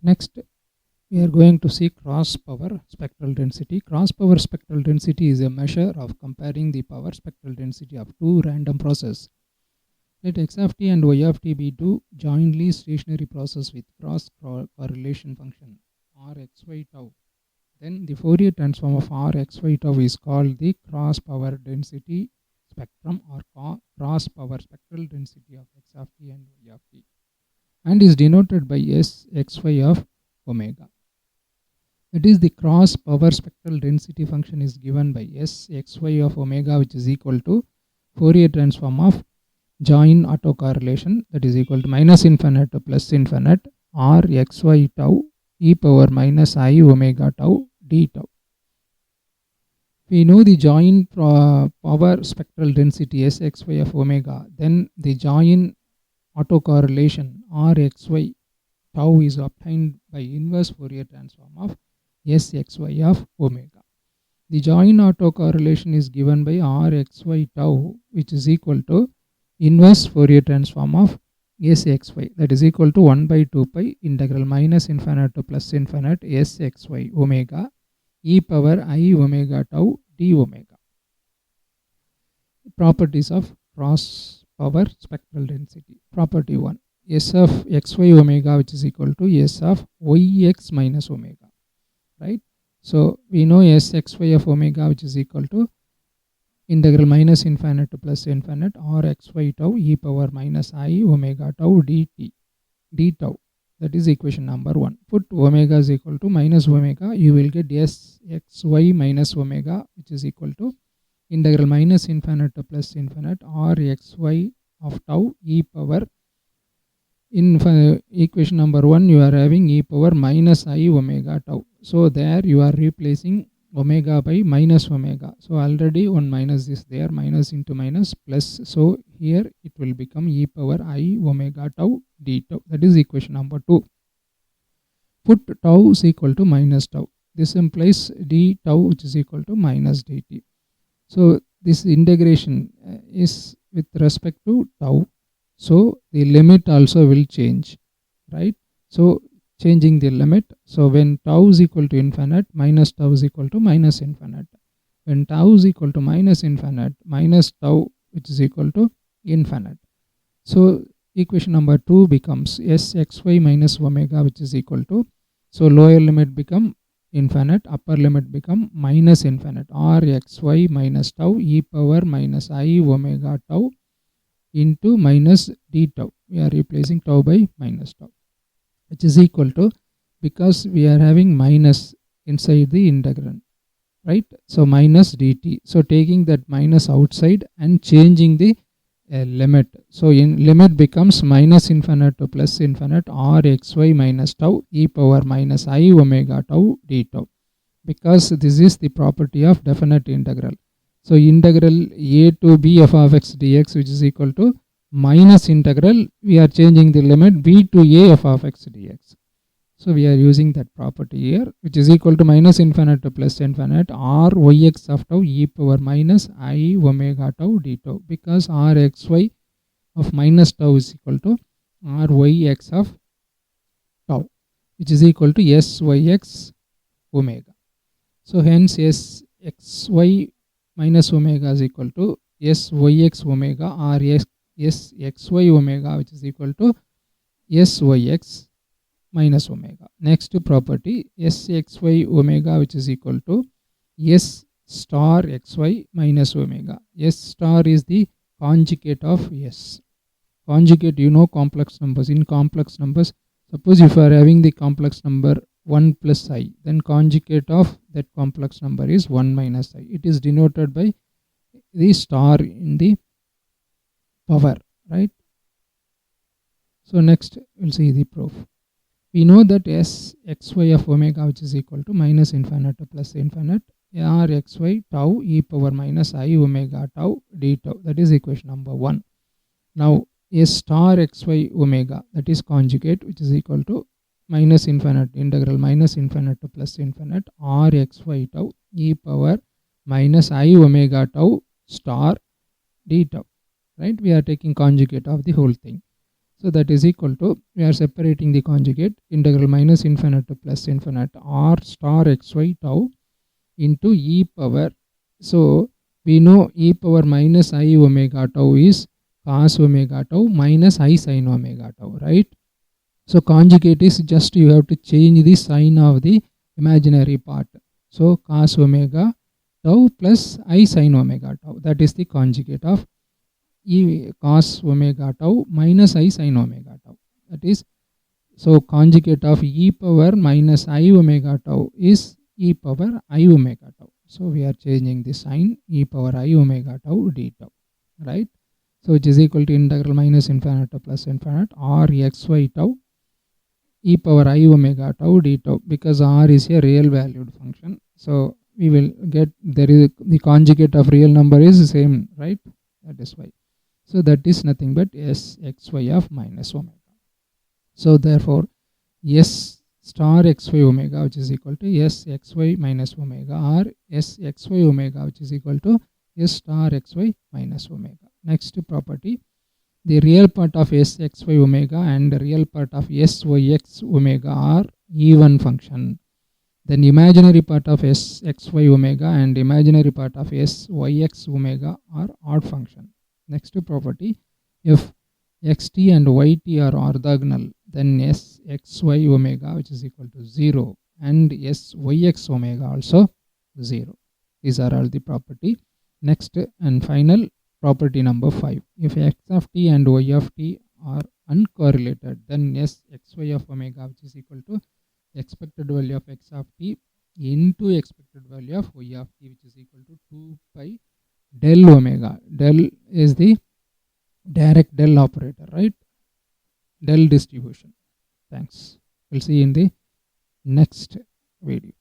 Next, we are going to see cross power spectral density. Cross power spectral density is a measure of comparing the power spectral density of two random processes. Let x of t and y of t be two jointly stationary processes with cross correlation function rxy tau. Then the Fourier transform of rxy tau is called the cross power density spectrum or cross power spectral density of x of t and y of t, and is denoted by sxy of omega. That is, the cross power spectral density function is given by sxy of omega, which is equal to Fourier transform of joint autocorrelation, that is equal to minus infinite to plus infinite rxy tau e power minus I omega tau d tau. We know the joint power spectral density sxy of omega, then the joint autocorrelation rxy tau is obtained by inverse Fourier transform of sxy of omega. The joint autocorrelation is given by rxy tau, which is equal to inverse Fourier transform of sxy, that is equal to 1 by 2 pi integral minus infinite to plus infinite sxy omega e power I omega tau d omega. Properties of cross power spectral density. Property 1. S of xy omega, which is equal to S of yx minus omega. Right? So we know sxy of omega, which is equal to integral minus infinite to plus infinite rxy tau e power minus I omega tau dt d tau. That is equation number 1. Put omega is equal to minus omega, you will get sxy minus omega, which is equal to integral minus infinite to plus infinite rxy of tau e power, in equation number 1 you are having e power minus I omega tau. So there you are replacing omega by minus omega. So already one minus is there, minus into minus plus. So here it will become e power I omega tau d tau. That is equation number 2. Put tau is equal to minus tau. This implies d tau, which is equal to minus dt. So this integration is with respect to tau. So the limit also will change, right? So changing the limit. So when tau is equal to infinite, minus tau is equal to minus infinite. When tau is equal to minus infinite, minus tau, which is equal to infinite. So equation number 2 becomes sxy minus omega, which is equal to, so lower limit become infinite, upper limit become minus infinite rxy minus tau e power minus I omega tau into minus d tau. We are replacing tau by minus tau, which is equal to, because we are having minus inside the integrand, right? So minus dt. So taking that minus outside and changing the limit. So in limit becomes minus infinite to plus infinite rxy minus tau e power minus I omega tau d tau, because this is the property of definite integral. So integral a to b f of x dx, which is equal to minus integral, we are changing the limit b to a f of x dx. So we are using that property here, which is equal to minus infinite to plus infinite ryx of tau e power minus I omega tau d tau, because rxy of minus tau is equal to ryx of tau, which is equal to syx omega. So hence sxy minus omega is equal to syx omega or sxy omega, which is equal to syx minus omega. Next property, sxy omega, which is equal to s star xy minus omega. S star is the conjugate of s. Conjugate, you know, complex numbers. In complex numbers, suppose if you are having the complex number 1 plus I, then conjugate of that complex number is 1 minus I. It is denoted by the star in the power, right? So next we'll see the proof. We know that sxy of omega, which is equal to minus infinite to plus infinite rxy tau e power minus I omega tau d tau. That is equation number 1. Now s star xy omega, that is conjugate, which is equal to minus infinite integral minus infinite to plus infinite rxy tau e power minus I omega tau star d tau, right? We are taking conjugate of the whole thing. So that is equal to, we are separating the conjugate, integral minus infinite to plus infinite r star xy tau into e power. So we know e power minus I omega tau is cos omega tau minus I sin omega tau, right? So conjugate is just, you have to change the sign of the imaginary part. So cos omega tau plus I sin omega tau, that is the conjugate of e cos omega tau minus I sin omega tau. That is, so conjugate of e power minus I omega tau is e power I omega tau. So we are changing the sign, e power I omega tau d tau, right? So which is equal to integral minus infinite to plus infinite r xy tau e power I omega tau d tau, because r is a real valued function. So we will get, there is the conjugate of real number is same, right? That is why. So that is nothing but s xy of minus omega. So therefore s star xy omega, which is equal to s xy minus omega, or s xy omega, which is equal to s star xy minus omega. Next property, the real part of s xy omega and the real part of s yx omega are even function. Then imaginary part of s xy omega and imaginary part of s yx omega are odd function. Next property, if xt and yt are orthogonal, then s xy omega, which is equal to 0, and s yx omega also 0. These are all the property. Next and final property number 5. If x of t and y of t are uncorrelated, then s xy of omega, which is equal to expected value of x of t into expected value of y of t, which is equal to 2 pi del omega. Del is the direct del operator, right? Del distribution. Thanks. We'll see you in the next video.